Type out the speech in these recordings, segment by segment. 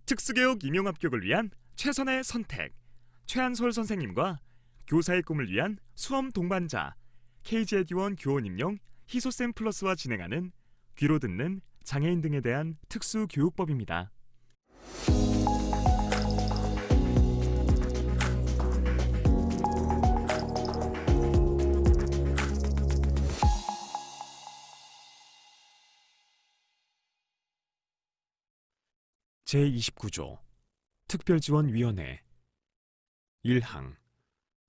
특수교육 임용합격을 위한 최선의 선택. 최한솔 선생님과 교사의 꿈을 위한 수험 동반자 KG에듀원 교원 임용 희소쌤 플러스와 진행하는 귀로 듣는 장애인 등에 대한 특수교육법입니다. 제29조 특별지원위원회 1항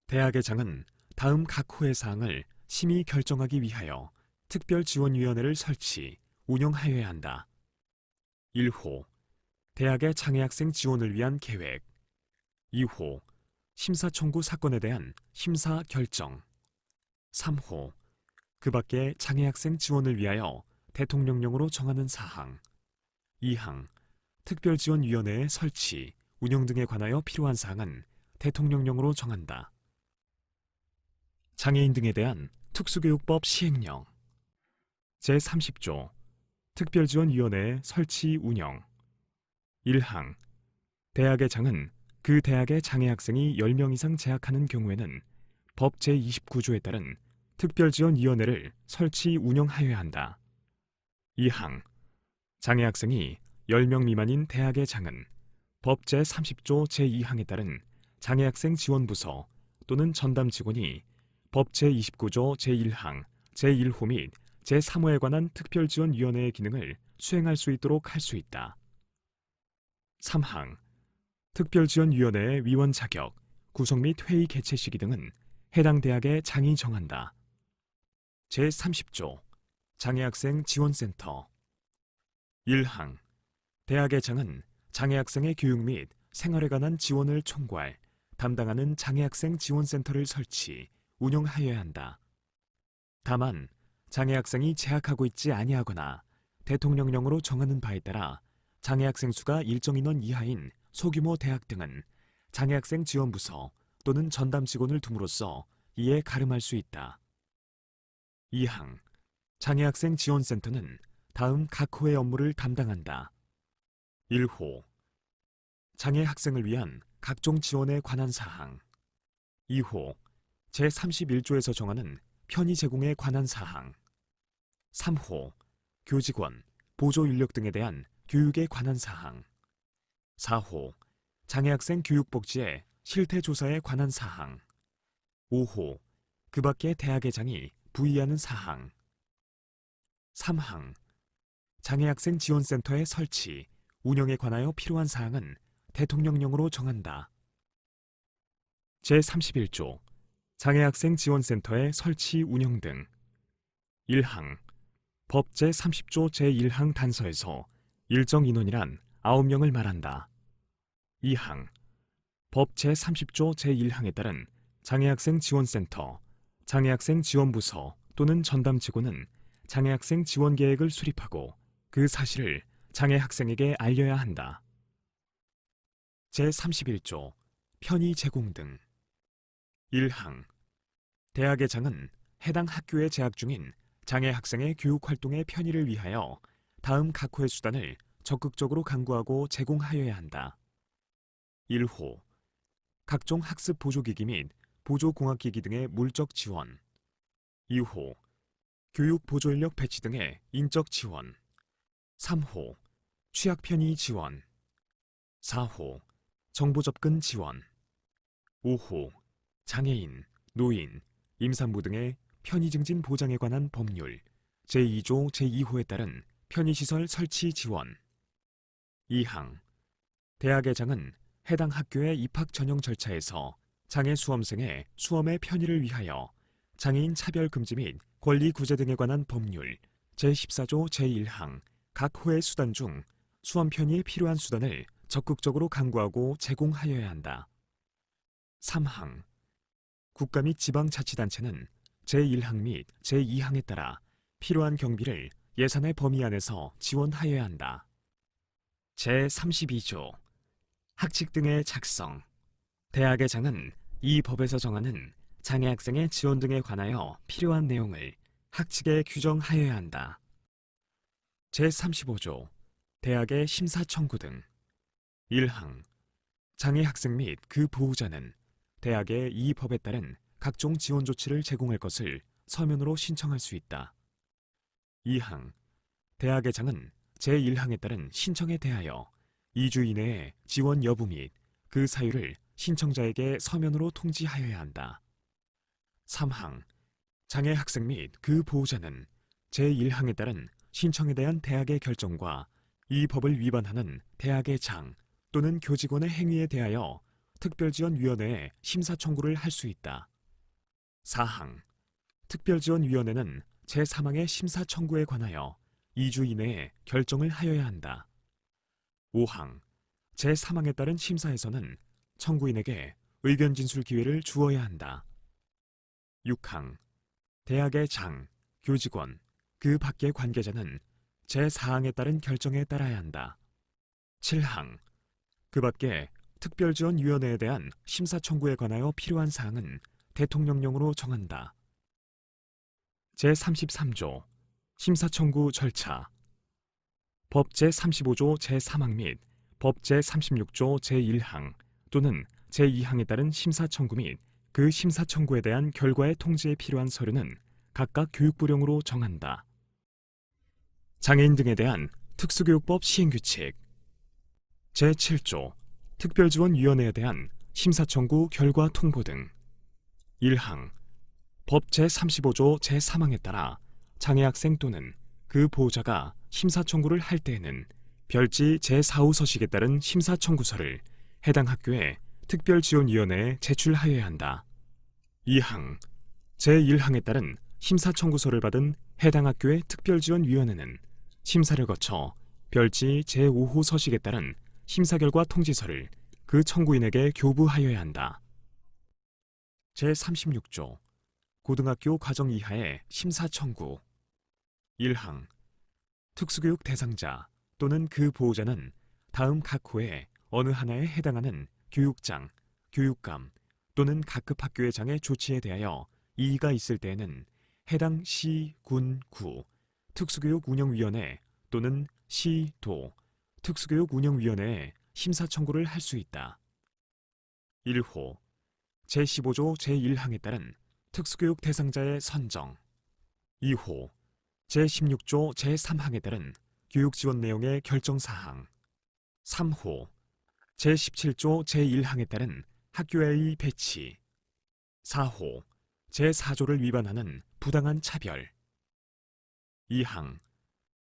대학의 장은 다음 각 호의 사항을 심의 결정하기 위하여 특별지원위원회를 설치, 운영하여야 한다. 1호 대학의 장애학생 지원을 위한 계획. 2호 심사 청구 사건에 대한 심사 결정. 3호 그 밖에 장애학생 지원을 위하여 대통령령으로 정하는 사항. 2항 특별지원위원회의 설치, 운영 등에 관하여 필요한 사항은 대통령령으로 정한다. 장애인 등에 대한 특수교육법 시행령 제30조 특별지원위원회의 설치 운영 1항 대학의 장은 그 대학의 장애학생이 10명 이상 재학하는 경우에는 법 제29조에 따른 특별지원위원회를 설치 운영하여야 한다. 2항 장애학생이 10명 미만인 대학의 장은 법 제30조 제2항에 따른 장애학생 지원부서 또는 전담 직원이 법 제29조 제1항, 제1호 및 제3호에 관한 특별지원위원회의 기능을 수행할 수 있도록 할 수 있다. 3항 특별지원위원회의 위원 자격, 구성 및 회의 개최 시기 등은 해당 대학의 장이 정한다. 제30조 장애학생 지원센터 1항 대학의 장은 장애학생의 교육 및 생활에 관한 지원을 총괄, 담당하는 장애학생 지원센터를 설치, 운영하여야 한다. 다만 장애학생이 재학하고 있지 아니하거나 대통령령으로 정하는 바에 따라 장애학생 수가 일정 인원 이하인 소규모 대학 등은 장애학생 지원부서 또는 전담 직원을 둠으로써 이에 가름할 수 있다. 2항 장애학생 지원센터는 다음 각 호의 업무를 담당한다. 1호 장애 학생을 위한 각종 지원에 관한 사항. 2호 제31조에서 정하는 편의 제공에 관한 사항. 3호 교직원, 보조 인력 등에 대한 교육에 관한 사항. 4호 장애학생 교육복지의 실태조사에 관한 사항. 5호 그 밖의 대학의 장이 부의하는 사항. 3항 장애학생 지원센터의 설치, 운영에 관하여 필요한 사항은 대통령령으로 정한다. 제31조 장애학생 지원센터의 설치 운영 등 1항 법 제30조 제1항 단서에서 일정 인원이란 9명을 말한다. 2항 법 제30조 제1항에 따른 장애학생 지원센터, 장애학생 지원부서 또는 전담 직원은 장애학생 지원 계획을 수립하고 그 사실을 장애 학생에게 알려야 한다. 제31조 편의 제공 등 1항 대학의 장은 해당 학교에 재학 중인 장애 학생의 교육 활동의 편의를 위하여 다음 각 호의 수단을 적극적으로 강구하고 제공하여야 한다. 1호 각종 학습 보조기기 및 보조공학기기 등의 물적 지원. 2호 교육 보조인력 배치 등의 인적 지원. 3호 취약 편의 지원. 4호 정보 접근 지원. 5호 장애인, 노인, 임산부 등의 편의 증진 보장에 관한 법률 제2조 제2호에 따른 편의시설 설치 지원. 2항 대학의 장은 해당 학교의 입학 전형 절차에서 장애 수험생의 수험의 편의를 위하여 장애인 차별 금지 및 권리 구제 등에 관한 법률 제14조 제1항 각 호의 수단 중 수험 편의에 필요한 수단을 적극적으로 강구하고 제공하여야 한다. 3항 국가 및 지방자치단체는 제1항 및 제2항에 따라 필요한 경비를 예산의 범위 안에서 지원하여야 한다. 제32조 학칙 등의 작성. 대학의 장은 이 법에서 정하는 장애 학생의 지원 등에 관하여 필요한 내용을 학칙에 규정하여야 한다. 제35조 대학의 심사 청구 등 1항 장애 학생 및 그 보호자는 대학에 이 법에 따른 각종 지원 조치를 제공할 것을 서면으로 신청할 수 있다. 2항 대학의 장은 제1항에 따른 신청에 대하여 2주 이내에 지원 여부 및 그 사유를 신청자에게 서면으로 통지하여야 한다. 3항 장애 학생 및 그 보호자는 제1항에 따른 신청에 대한 대학의 결정과 이 법을 위반하는 대학의 장 또는 교직원의 행위에 대하여 특별지원위원회에 심사 청구를 할 수 있다. 4항 특별지원위원회는 제3항의 심사 청구에 관하여 2주 이내에 결정을 하여야 한다. 5항 제3항에 따른 심사에서는 청구인에게 의견 진술 기회를 주어야 한다. 6항 대학의 장, 교직원, 그 밖의 관계자는 제4항에 따른 결정에 따라야 한다. 7항 그 밖에 특별지원위원회에 대한 심사 청구에 관하여 필요한 사항은 대통령령으로 정한다. 제33조 심사 청구 절차 법 제35조 제3항 및 법 제36조 제1항 또는 제2항에 따른 심사 청구 및 그 심사 청구에 대한 결과의 통지에 필요한 서류는 각각 교육부령으로 정한다. 장애인 등에 대한 특수교육법 시행규칙 제7조 특별지원위원회에 대한 심사 청구 결과 통보 등 1항 법 제35조 제3항에 따라 장애학생 또는 그 보호자가 심사 청구를 할 때에는 별지 제4호 서식에 따른 심사 청구서를 해당 학교에 특별지원위원회에 제출하여야 한다. 2항 제1항에 따른 심사 청구서를 받은 해당 학교의 특별지원위원회는 심사를 거쳐 별지 제5호 서식에 따른 심사 결과 통지서를 그 청구인에게 교부하여야 한다. 제36조 고등학교 과정 이하의 심사 청구 1항 특수교육 대상자 또는 그 보호자는 다음 각 호의 어느 하나에 해당하는 교육장, 교육감 또는 각급 학교의 장애 조치에 대하여 이의가 있을 때에는 해당 시, 군, 구, 특수교육운영위원회 또는 시, 도, 특수교육운영위원회에 심사 청구를 할 수 있다. 1호 제15조 제1항에 따른 특수교육 대상자의 선정 2호 제16조 제3항에 따른 교육지원 내용의 결정사항 3호 제17조 제1항에 따른 학교의 배치 4호 제4조를 위반하는 부당한 차별 2항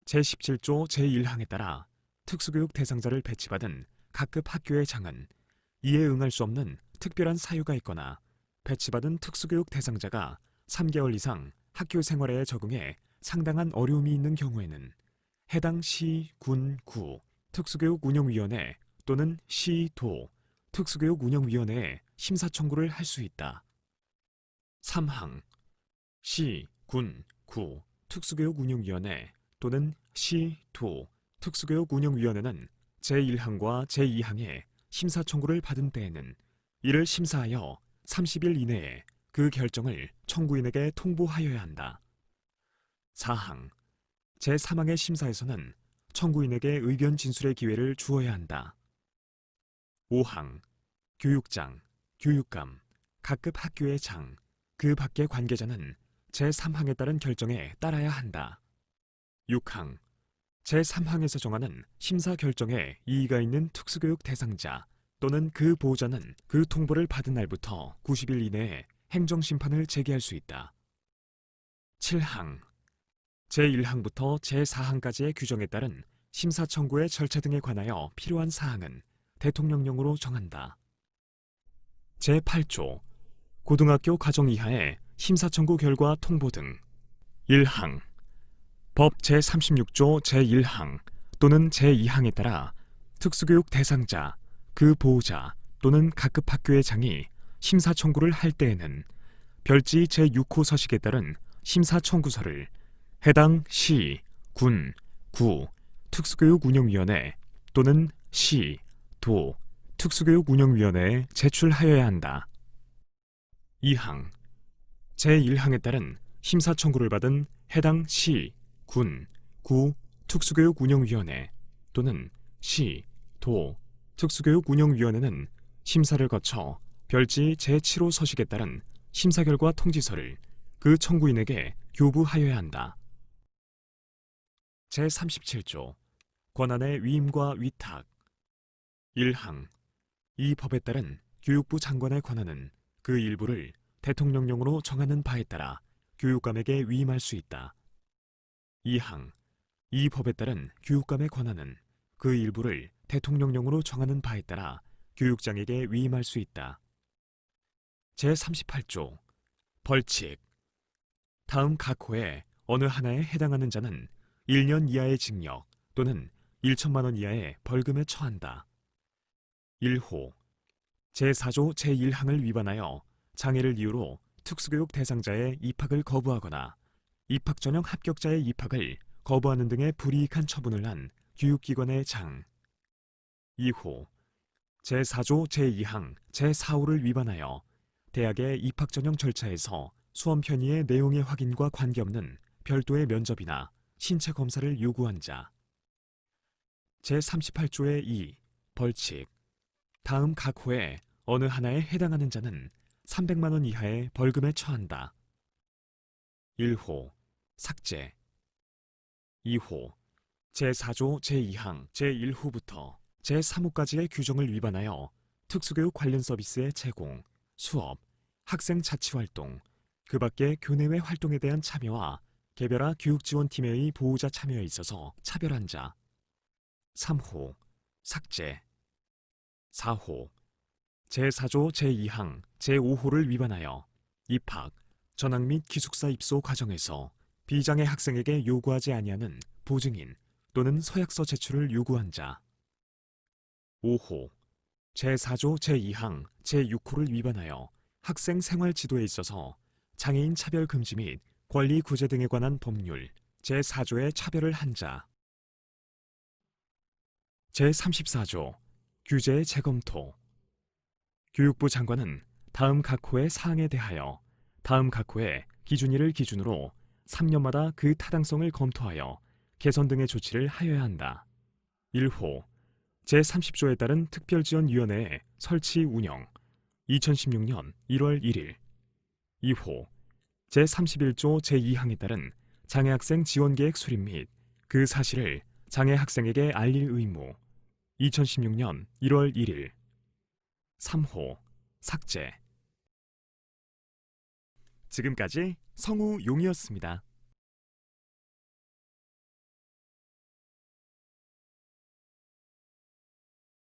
제17조 제1항에 따라 특수교육 대상자를 배치받은 각급 학교의 장은 이에 응할 수 없는 특별한 사유가 있거나 배치받은 특수교육 대상자가 3개월 이상 학교 생활에 적응해 상당한 어려움이 있는 경우에는 해당 시, 군, 구, 특수교육운영위원회 또는 시, 도, 특수교육운영위원회에 심사 청구를 할 수 있다. 3항 시, 군, 구, 특수교육운영위원회 또는 시, 도, 특수교육운영위원회는 제1항과 제2항에 심사 청구를 받은 때에는 이를 심사하여 30일 이내에 그 결정을 청구인에게 통보하여야 한다. 4항 제3항의 심사에서는 청구인에게 의견 진술의 기회를 주어야 한다. 5항 교육장, 교육감, 각급 학교의 장, 그 밖의 관계자는 제3항에 따른 결정에 따라야 한다. 6항 제3항에서 정하는 심사 결정에 이의가 있는 특수교육 대상자 또는 그 보호자는 그 통보를 받은 날부터 90일 이내에 행정심판을 제기할 수 있다. 7항 제1항부터 제4항까지의 규정에 따른 심사 청구의 절차 등에 관하여 필요한 사항은 대통령령으로 정한다. 제8조 고등학교 과정 이하의 심사 청구 결과 통보 등 1항 법 제36조 제1항 또는 제2항에 따라 특수교육 대상자, 그 보호자 또는 각급 학교의 장이 심사 청구를 할 때에는 별지 제6호 서식에 따른 심사 청구서를 해당 시, 군, 구, 특수교육운영위원회 또는 시, 도, 특수교육운영위원회에 제출하여야 한다. 2항 제1항에 따른 심사 청구를 받은 해당 시, 군, 구, 특수교육운영위원회 또는 시, 도, 특수교육운영위원회는 심사를 거쳐 별지 제7호 서식에 따른 심사 결과 통지서를 그 청구인에게 교부하여야 한다. 제37조 권한의 위임과 위탁 1항 이 법에 따른 교육부 장관의 권한은 그 일부를 대통령령으로 정하는 바에 따라 교육감에게 위임할 수 있다. 2항 이 법에 따른 교육감의 권한은 그 일부를 대통령령으로 정하는 바에 따라 교육장에게 위임할 수 있다. 제38조 벌칙 다음 각 호에 어느 하나에 해당하는 자는 1년 이하의 징역 또는 1천만 원 이하의 벌금에 처한다. 1호 제4조 제1항을 위반하여 장애를 이유로 특수교육 대상자의 입학을 거부하거나 입학 전형 합격자의 입학을 거부하는 등의 불이익한 처분을 한 교육기관의 장. 2호 제4조 제2항 제4호를 위반하여 대학의 입학 전형 절차에서 수험 편의의 내용의 확인과 관계없는 별도의 면접이나 신체 검사를 요구한 자. 제38조의 2 벌칙 다음 각 호에 어느 하나에 해당하는 자는 300만 원 이하의 벌금에 처한다. 1호 삭제 2호 제4조 제2항 제1호부터 제3호까지의 규정을 위반하여 특수교육 관련 서비스의 제공, 수업, 학생 자치활동, 그 밖의 교내외 활동에 대한 참여와 개별화 교육지원팀의 보호자 참여에 있어서 차별한 자. 3호 삭제 4호 제4조 제2항 제5호를 위반하여 입학, 전학 및 기숙사 입소 과정에서 비장애 학생에게 요구하지 아니하는 보증인 또는 서약서 제출을 요구한 자. 5호 제4조 제2항 제6호를 위반하여 학생 생활 지도에 있어서 장애인 차별 금지 및 권리 구제 등에 관한 법률 제4조의 차별을 한 자. 제34조 규제의 재검토 교육부 장관은 다음 각 호의 사항에 대하여 다음 각 호의 기준일을 기준으로 3년마다 그 타당성을 검토하여 개선 등의 조치를 하여야 한다. 1호 제30조에 따른 특별지원위원회의 설치 운영 2016년 1월 1일 2호 제31조 제2항에 따른 장애학생 지원계획 수립 및 그 사실을 장애학생에게 알릴 의무 2016년 1월 1일 3호 삭제 지금까지 성우용이었습니다.